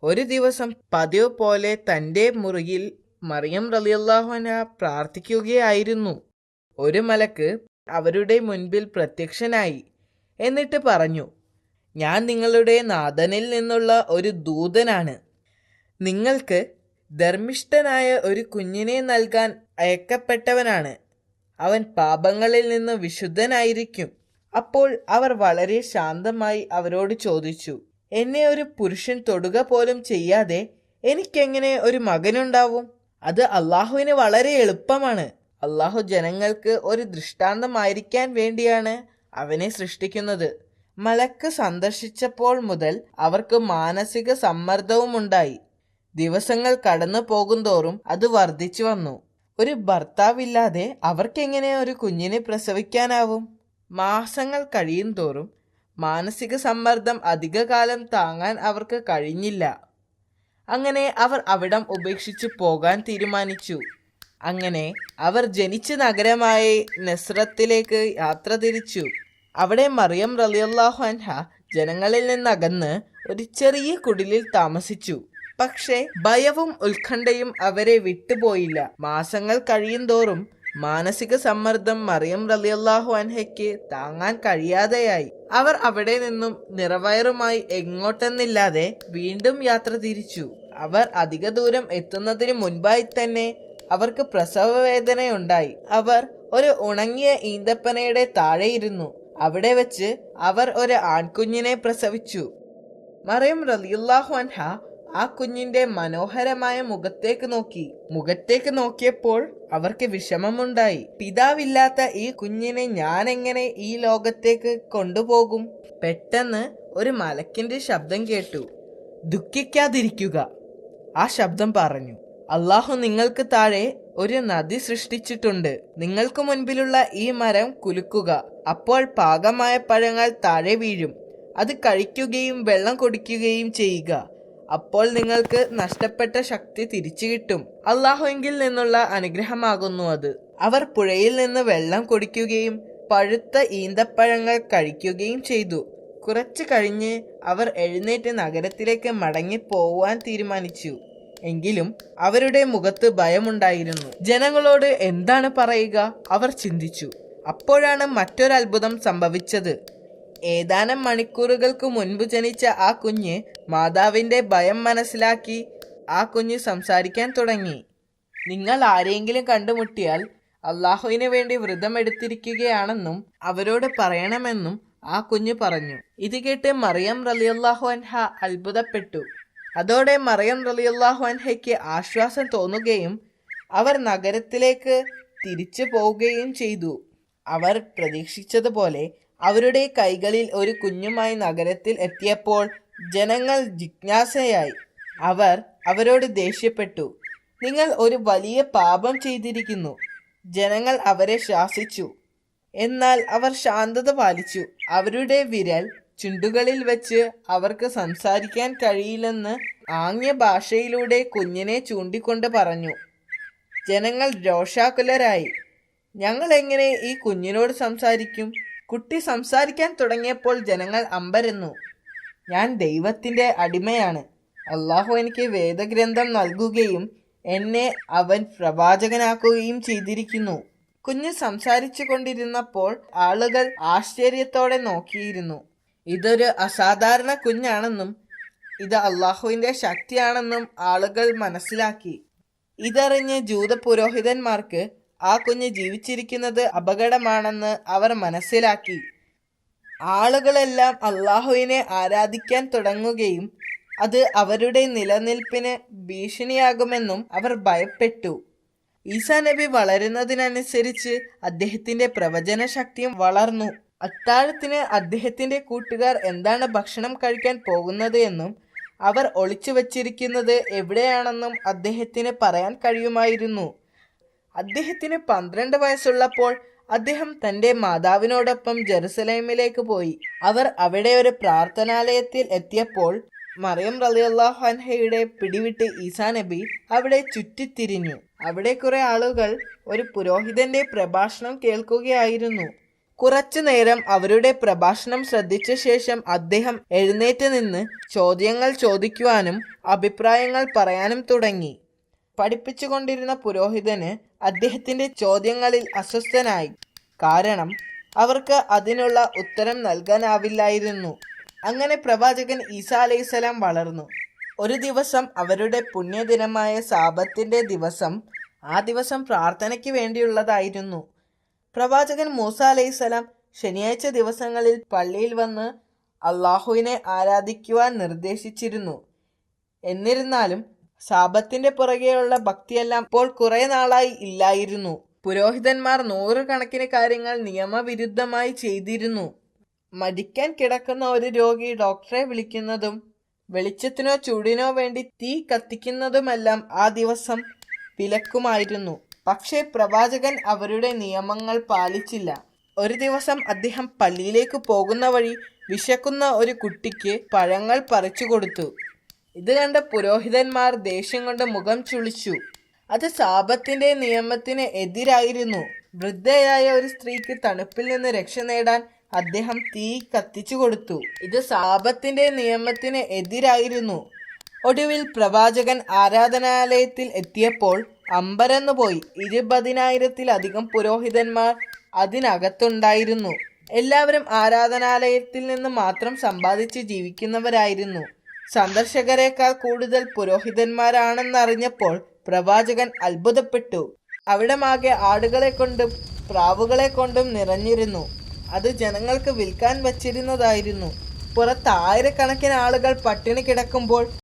ഒരു ദിവസം പതിവ് പോലെ തൻ്റെ മുറിയിൽ മറിയം റളിയല്ലാഹു അൻഹ പ്രാർത്ഥിക്കുകയായിരുന്നു. ഒരു മലക്ക് അവരുടെ മുൻപിൽ പ്രത്യക്ഷനായി. എന്നിട്ട് പറഞ്ഞു, ഞാൻ നിങ്ങളുടെ നാഥനിൽ നിന്നുള്ള ഒരു ദൂതനാണ്. നിങ്ങൾക്ക് ധർമ്മിഷ്ഠനായ ഒരു കുഞ്ഞിനെ നൽകാൻ അയക്കപ്പെട്ടവനാണ്. അവൻ പാപങ്ങളിൽ നിന്ന് വിശുദ്ധനായിരിക്കും. അപ്പോൾ അവർ വളരെ ശാന്തമായി അവരോട് ചോദിച്ചു, എന്നെ ഒരു പുരുഷൻ തൊടുക പോലും ചെയ്യാതെ എനിക്കെങ്ങനെ ഒരു മകനുണ്ടാവും? അത് അള്ളാഹുവിന് വളരെ എളുപ്പമാണ്. അള്ളാഹു ജനങ്ങൾക്ക് ഒരു ദൃഷ്ടാന്തമായിരിക്കാൻ വേണ്ടിയാണ് അവനെ സൃഷ്ടിക്കുന്നത്. മലക്ക് സന്ദർശിച്ചപ്പോൾ മുതൽ അവർക്ക് മാനസിക സമ്മർദ്ദവുമുണ്ടായി. ദിവസങ്ങൾ കടന്നു പോകുന്തോറും അത് വർദ്ധിച്ചു വന്നു. ഒരു ഭർത്താവില്ലാതെ അവർക്കെങ്ങനെ ഒരു കുഞ്ഞിനെ പ്രസവിക്കാനാവും? മാസങ്ങൾ കഴിയും തോറും മാനസിക സമ്മർദ്ദം അധികകാലം താങ്ങാൻ അവർക്ക് കഴിഞ്ഞില്ല. അങ്ങനെ അവർ അവിടം ഉപേക്ഷിച്ച് പോകാൻ തീരുമാനിച്ചു. അങ്ങനെ അവർ ജനിച്ച നഗരമായ നസ്രത്തിലേക്ക് യാത്ര തിരിച്ചു. അവിടെ മറിയം റളിയല്ലാഹു അൻഹ ജനങ്ങളിൽ നിന്നകന്ന് ഒരു ചെറിയ കുടിലിൽ താമസിച്ചു. പക്ഷേ ഭയവും ഉത്കണ്ഠയും അവരെ വിട്ടുപോയില്ല. മാസങ്ങൾ കഴിയുന്തോറും മാനസിക സമ്മർദ്ദം മറിയം റളിയല്ലാഹു അൻഹയ്ക്ക് താങ്ങാൻ കഴിയാതെയായി. അവർ അവിടെ നിന്നും നിറവയറുമായി എങ്ങോട്ടെന്നില്ലാതെ വീണ്ടും യാത്ര തിരിച്ചു. അവർ അധിക ദൂരം എത്തുന്നതിന് മുൻപായി തന്നെ അവർക്ക് പ്രസവ വേദനയുണ്ടായി. അവർ ഒരു ഉണങ്ങിയ ഈന്തപ്പനയുടെ താഴെയിരുന്നു. അവിടെ വെച്ച് അവർ ഒരു ആൺകുഞ്ഞിനെ പ്രസവിച്ചു. മറിയം റളിയല്ലാഹു അൻഹ ആ കുഞ്ഞിന്റെ മനോഹരമായ മുഖത്തേക്ക് നോക്കിയപ്പോൾ അവർക്ക് വിഷമമുണ്ടായി. പിതാവില്ലാത്ത ഈ കുഞ്ഞിനെ ഞാൻ എങ്ങനെ ഈ ലോകത്തേക്ക് കൊണ്ടുപോകും? പെട്ടെന്ന് ഒരു മലക്കിന്റെ ശബ്ദം കേട്ടു. ദുഃഖിക്കാതിരിക്കുക, ആ ശബ്ദം പറഞ്ഞു. അള്ളാഹു നിങ്ങൾക്ക് താഴെ ഒരു നദി സൃഷ്ടിച്ചിട്ടുണ്ട്. നിങ്ങൾക്ക് മുൻപിലുള്ള ഈ മരം കുലുക്കുക. അപ്പോൾ പാകമായ പഴങ്ങൾ താഴെ വീഴും. അത് കഴിക്കുകയും വെള്ളം കുടിക്കുകയും ചെയ്യുക. അപ്പോൾ നിങ്ങൾക്ക് നഷ്ടപ്പെട്ട ശക്തി തിരിച്ചു കിട്ടും. അള്ളാഹുവിങ്കിൽ നിന്നുള്ള അനുഗ്രഹമാകുന്നു അത്. അവർ പുഴയിൽ നിന്ന് വെള്ളം കുടിക്കുകയും പഴുത്ത ഈന്തപ്പഴങ്ങൾ കഴിക്കുകയും ചെയ്തു. കുറച്ചു കഴിഞ്ഞ് അവർ എഴുന്നേറ്റ് നഗരത്തിലേക്ക് മടങ്ങിപ്പോവാൻ തീരുമാനിച്ചു. എങ്കിലും അവരുടെ മുഖത്ത് ഭയമുണ്ടായിരുന്നു. ജനങ്ങളോട് എന്താണ് പറയുക? അവർ ചിന്തിച്ചു. അപ്പോഴാണ് മറ്റൊരത്ഭുതം സംഭവിച്ചത്. ഏതാനും മണിക്കൂറുകൾക്ക് മുൻപ് ജനിച്ച ആ കുഞ്ഞ് മാതാവിൻ്റെ ഭയം മനസ്സിലാക്കി. ആ കുഞ്ഞ് സംസാരിക്കാൻ തുടങ്ങി. നിങ്ങൾ ആരെങ്കിലും കണ്ടുമുട്ടിയാൽ അള്ളാഹുവിന് വേണ്ടി വ്രതം എടുത്തിരിക്കുകയാണെന്നും അവരോട് പറയണമെന്നും ആ കുഞ്ഞ് പറഞ്ഞു. ഇത് കേട്ട് മറിയം റളിയല്ലാഹു അൻഹ അത്ഭുതപ്പെട്ടു. അതോടെ മറിയം റളിയല്ലാഹു അൻഹയ്ക്ക് ആശ്വാസം തോന്നുകയും അവർ നഗരത്തിലേക്ക് തിരിച്ചു പോവുകയും ചെയ്തു. അവർ പ്രതീക്ഷിച്ചതുപോലെ അവരുടെ കൈകളിൽ ഒരു കുഞ്ഞുമായി നഗരത്തിൽ എത്തിയപ്പോൾ ജനങ്ങൾ ജിജ്ഞാസയായി. അവർ അവരോട് ദേഷ്യപ്പെട്ടു. നിങ്ങൾ ഒരു വലിയ പാപം ചെയ്തിരിക്കുന്നു. ജനങ്ങൾ അവരെ ശാസിച്ചു. എന്നാൽ അവർ ശാന്തത പാലിച്ചു. അവരുടെ വിരൽ ചുണ്ടുകളിൽ വെച്ച് അവർക്ക് സംസാരിക്കാൻ കഴിയില്ലെന്ന് ആംഗ്യ ഭാഷയിലൂടെ കുഞ്ഞിനെ ചൂണ്ടിക്കൊണ്ട് പറഞ്ഞു. ജനങ്ങൾ രോഷാകുലരായി. ഞങ്ങൾ എങ്ങനെ ഈ കുഞ്ഞിനോട് സംസാരിക്കും? കുട്ടി സംസാരിക്കാൻ തുടങ്ങിയപ്പോൾ ജനങ്ങൾ അമ്പരന്നു. ഞാൻ ദൈവത്തിൻ്റെ അടിമയാണ്. അള്ളാഹു എനിക്ക് വേദഗ്രന്ഥം നൽകുകയും എന്നെ അവൻ പ്രവാചകനാക്കുകയും ചെയ്തിരിക്കുന്നു. കുഞ്ഞ് സംസാരിച്ചു കൊണ്ടിരുന്നപ്പോൾ ആളുകൾ ആശ്ചര്യത്തോടെ നോക്കിയിരുന്നു. ഇതൊരു അസാധാരണ കുഞ്ഞാണെന്നും ഇത് അള്ളാഹുവിൻ്റെ ശക്തിയാണെന്നും ആളുകൾ മനസ്സിലാക്കി. ഇതറിഞ്ഞ് ജൂത പുരോഹിതന്മാർക്ക് ആ കുഞ്ഞ് ജീവിച്ചിരിക്കുന്നത് അപകടമാണെന്ന് അവർ മനസ്സിലാക്കി. ആളുകളെല്ലാം അള്ളാഹുവിനെ ആരാധിക്കാൻ തുടങ്ങുകയും അത് അവരുടെ നിലനിൽപ്പിന് ഭീഷണിയാകുമെന്നും അവർ ഭയപ്പെട്ടു. ഈസാ നബി വളരുന്നതിനനുസരിച്ച് അദ്ദേഹത്തിന്റെ പ്രവചന ശക്തിയും വളർന്നു. അത്താഴത്തിന് അദ്ദേഹത്തിന്റെ കൂട്ടുകാർ എന്താണ് ഭക്ഷണം കഴിക്കാൻ പോകുന്നത് എന്നും അവർ ഒളിച്ചു വച്ചിരിക്കുന്നത് എവിടെയാണെന്നും അദ്ദേഹത്തിന് പറയാൻ കഴിയുമായിരുന്നു. അദ്ദേഹത്തിന് 12 വയസ്സുള്ളപ്പോൾ അദ്ദേഹം തൻ്റെ മാതാവിനോടൊപ്പം ജെറുസലേമിലേക്ക് പോയി. അവർ അവിടെ ഒരു പ്രാർത്ഥനാലയത്തിൽ എത്തിയപ്പോൾ മറിയം റളിയല്ലാഹു അൻഹയുടെ പിടിവിട്ട് ഈസാ നബി അവിടെ ചുറ്റിത്തിരിഞ്ഞു. അവിടെ കുറെ ആളുകൾ ഒരു പുരോഹിതന്റെ പ്രഭാഷണം കേൾക്കുകയായിരുന്നു. കുറച്ചു നേരം അവരുടെ പ്രഭാഷണം ശ്രദ്ധിച്ച ശേഷം അദ്ദേഹം എഴുന്നേറ്റ് നിന്ന് ചോദ്യങ്ങൾ ചോദിക്കുവാനും അഭിപ്രായങ്ങൾ പറയാനും തുടങ്ങി. പഠിപ്പിച്ചുകൊണ്ടിരുന്ന പുരോഹിതന് അദ്ദേഹത്തിന്റെ ചോദ്യങ്ങളിൽ അസ്വസ്ഥനായി. കാരണം അവർക്ക് അതിനുള്ള ഉത്തരം നൽകാനാവില്ലായിരുന്നു. അങ്ങനെ പ്രവാചകൻ ഈസാ അലൈഹിസ്സലാം വളർന്നു. ഒരു ദിവസം അവരുടെ പുണ്യദിനമായ സാബത്തിന്റെ ദിവസം, ആ ദിവസം പ്രാർത്ഥനയ്ക്ക് വേണ്ടിയുള്ളതായിരുന്നു. പ്രവാചകൻ മൂസ അലൈഹിസ്സലാം ശനിയാഴ്ച ദിവസങ്ങളിൽ പള്ളിയിൽ വന്ന് അള്ളാഹുവിനെ ആരാധിക്കുവാൻ നിർദ്ദേശിച്ചിരുന്നു. എന്നിരുന്നാലും സാബത്തിന്റെ പുറകെയുള്ള ഭക്തിയെല്ലാം ഇപ്പോൾ കുറെ നാളായി ഇല്ലായിരുന്നു. പുരോഹിതന്മാർ നൂറുകണക്കിന് കാര്യങ്ങൾ നിയമവിരുദ്ധമായി ചെയ്തിരുന്നു. മരിക്കാൻ കിടക്കുന്ന ഒരു രോഗി ഡോക്ടറെ വിളിക്കുന്നതും വെളിച്ചത്തിനോ ചൂടിനോ വേണ്ടി തീ കത്തിക്കുന്നതുമെല്ലാം ആ ദിവസം വിലക്കുമായിരുന്നു. പക്ഷേ പ്രവാചകൻ അവരുടെ നിയമങ്ങൾ പാലിച്ചില്ല. ഒരു ദിവസം അദ്ദേഹം പള്ളിയിലേക്ക് പോകുന്ന വഴി വിശക്കുന്ന ഒരു കുട്ടിക്ക് പഴങ്ങൾ പറിച്ചു കൊടുത്തു. ഇത് കണ്ട പുരോഹിതന്മാർ ദേഷ്യം കൊണ്ട് മുഖം ചുളിച്ചു. അത് സാബത്തിന്റെ നിയമത്തിന് എതിരായിരുന്നു. വൃദ്ധയായ ഒരു സ്ത്രീക്ക് തണുപ്പിൽ നിന്ന് രക്ഷ നേടാൻ അദ്ദേഹം തീ കത്തിച്ചു കൊടുത്തു. ഇത് സാബത്തിന്റെ നിയമത്തിന് എതിരായിരുന്നു. ഒടുവിൽ പ്രവാചകൻ ആരാധനാലയത്തിൽ എത്തിയപ്പോൾ അമ്പരന്നുപോയി. 20,000-ത്തിലധികം പുരോഹിതന്മാർ അതിനകത്തുണ്ടായിരുന്നു. എല്ലാവരും ആരാധനാലയത്തിൽ നിന്ന് മാത്രം സമ്പാദിച്ച് ജീവിക്കുന്നവരായിരുന്നു. സന്ദർശകരെക്കാൾ കൂടുതൽ പുരോഹിതന്മാരാണെന്നറിഞ്ഞപ്പോൾ പ്രവാചകൻ അത്ഭുതപ്പെട്ടു. അവിടമാകെ ആടുകളെ കൊണ്ടും പ്രാവുകളെ കൊണ്ടും നിറഞ്ഞിരുന്നു. അത് ജനങ്ങൾക്ക് വിൽക്കാൻ വച്ചിരുന്നതായിരുന്നു. പുറത്ത് ആയിരക്കണക്കിന് ആളുകൾ പട്ടിണി കിടക്കുമ്പോൾ